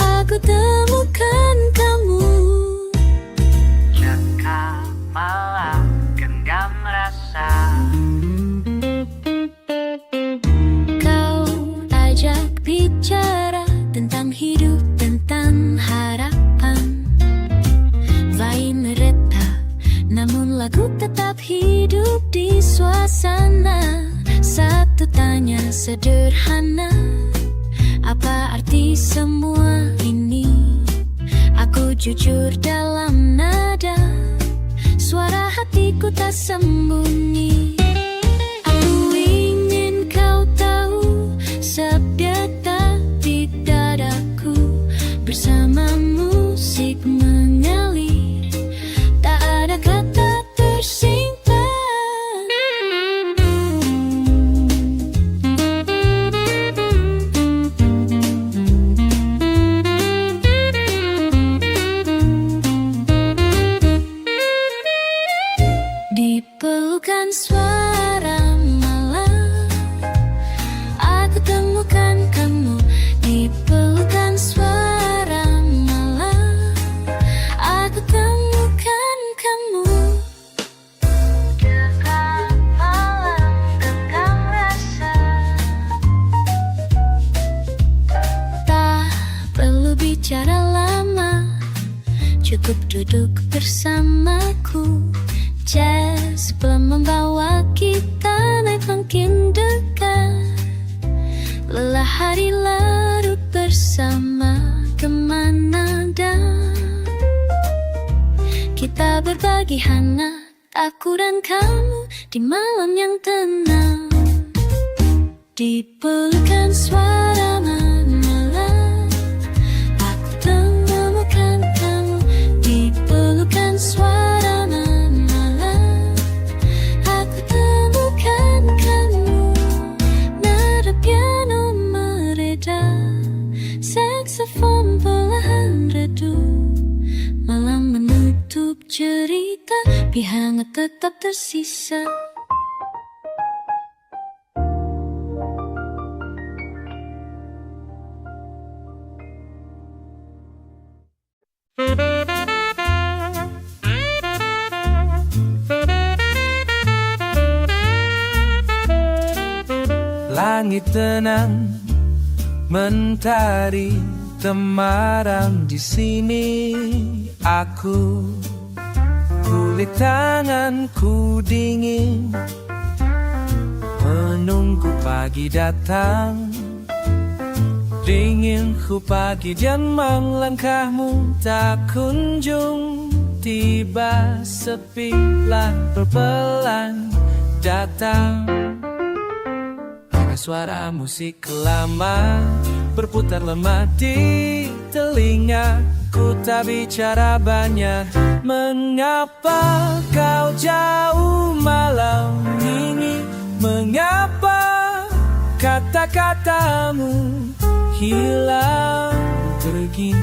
aku temukan kamu. Jengkal malam genggam rasa, Kau ajak bicara tentang hidup, tentang harapan. Vain reta, namun lagu tetap hidup di suasana. Satu tanya sederhana, apa arti semua ini? Aku jujur dalam nada, suara hatiku tak sembunyi. Aku ingin kau tahu, sabda tak di dadaku. Bersama musik mengalir, tak ada kata tersimpan. Di pelukan suara malam, aku temukan kamu. Di pelukan suara malam, aku temukan kamu. Genggam malam, genggam rasa, tak perlu bicara lama, cukup duduk bersamaku. Jazz belum membawa kita naik makin dekat. Lelah hari larut bersama kemana dan kita berbagi hangat, aku dan kamu di malam yang tenang. Di pelukan suara malam, aku temukan kamu. Di pelukan suara malam, aku temukan kamu. Nada piano mereda, saksofon perlahan redup, cerita, tapi hangat tetap tersisa. Langit tenang, mentari temaram di sini. Aku, kulit tanganku dingin, menunggu pagi datang. Dinginku pagi dan langkahmu tak kunjung tiba, sepilah berpelan datang. Suara musik lama berputar lemah di telinga. Ku tak bicara banyak. Mengapa kau jauh malam ini? Mengapa kata-katamu hilang pergi?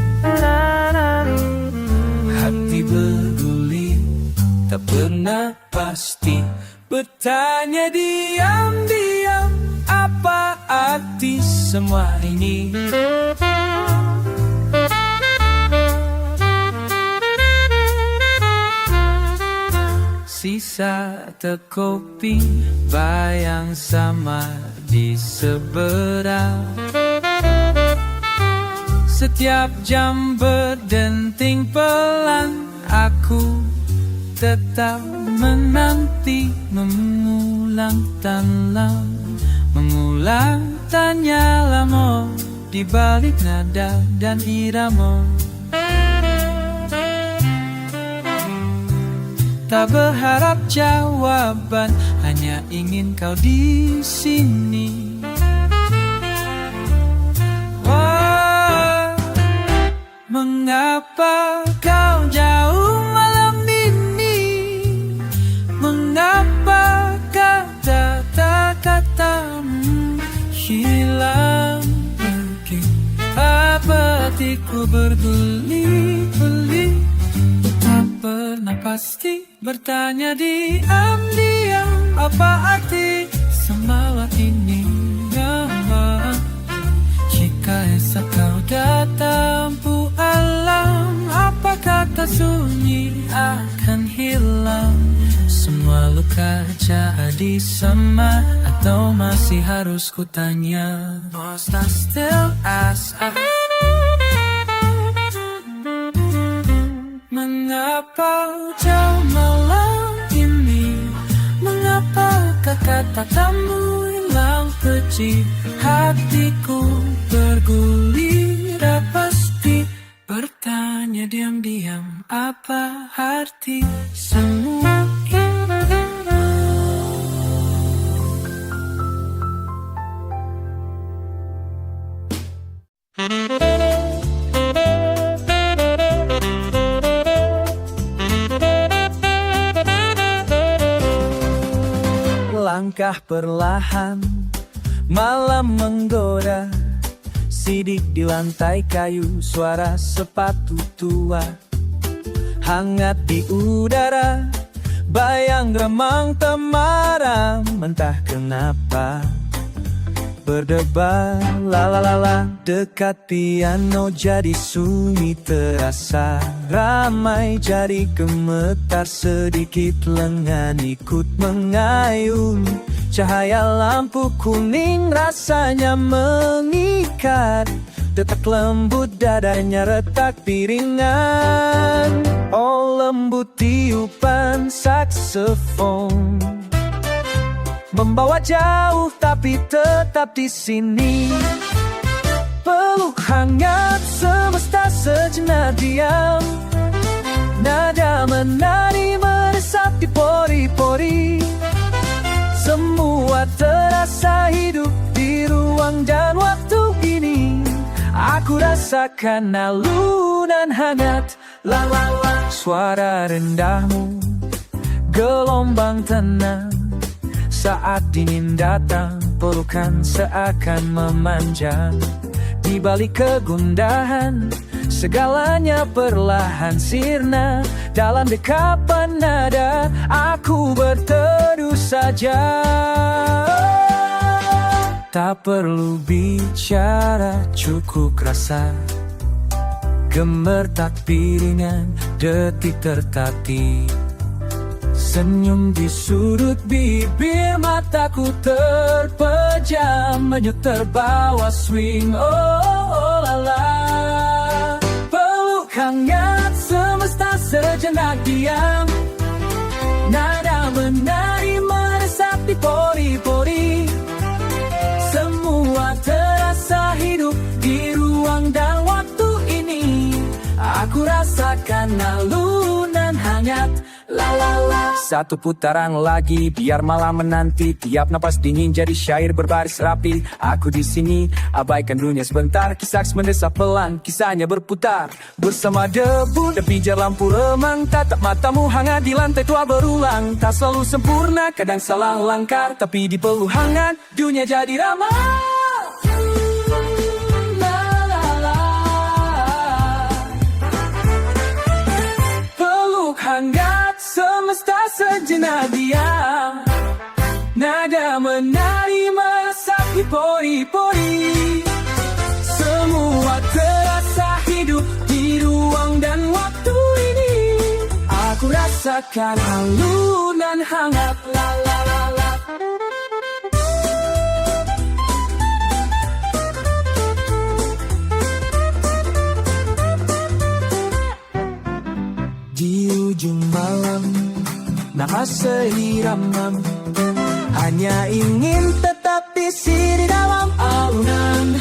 Hati bergulir, tak pernah pasti. Bertanya diam-diam, apa arti semua ini? Sisa terkopi, bayang sama di seberang. Setiap jam berdenting pelan, aku tetap menanti, mengulang tanya lama di balik nada dan irama. Tak berharap jawaban, hanya ingin kau di sini. Wah, mengapa kau jauh malam ini? Mengapa kata-katamu hilang pergi? Apa hatiku berguli-guli, tak pernah pasti. Bertanya diam-diam, apa arti semua ini? Jika esok kau datang pu alam, apa kata sunyi akan hilang? Semua luka jadi sama, atau masih harus ku tanya? Must I still ask? Mengapa jauh malam ini? Mengapa kata-katamu hilang pergi? Hatiku bergulir pasti. Bertanya diam-diam, apa arti semua ini? Langkah perlahan, malam menggoda. Sidik di lantai kayu, suara sepatu tua. Hangat di udara, bayang remang temaram. Entah kenapa berdebar, la. Dekat piano jadi sunyi terasa. Ramai jadi gemetar, sedikit lengan ikut mengayun. Cahaya lampu kuning rasanya mengikat. Detak lembut dadanya retak piringan. Oh, lembut tiupan saksofon, membawa jauh tapi tetap di sini. Peluk hangat semesta sejenak diam. Nada menari meresap di pori-pori. Semua terasa hidup di ruang dan waktu ini. Aku rasakan alunan hangat, la. Suara rendahmu, gelombang tenang. Saat dingin datang, pelukan seakan memanjang. Di balik kegundahan, Segalanya perlahan sirna dalam dekapan nada. Aku berteduh saja, tak perlu bicara, cukup rasa. Gemertak piringan, detik tertatih. Senyum di sudut bibir, mataku terpejam, menyut terbawa swing, oh lala. Peluk hangat semesta sejenak diam, nada menari meresap di pori-pori. Semua terasa hidup di ruang dan waktu ini. Aku rasakan alunan hangat, la la la. Satu putaran lagi, biar malam menanti. Tiap napas dingin jadi syair berbaris rapi. Aku di sini, abaikan dunia sebentar. Kisah mendesah pelan, kisahnya berputar. Bersama debu, pijar lampu remang. Tatap matamu hangat di lantai tua berulang. Tak selalu sempurna, kadang salah langkah. Tapi di peluk hangat, dunia jadi ramah. Hangat semesta sejenak diam, nada menari meresap di pori-pori. Semua terasa hidup di ruang dan waktu ini. Aku rasakan alunan hangat, la la la la. Di ujung malam, nafas seirama, hanya ingin tetap di sini dalam alunan.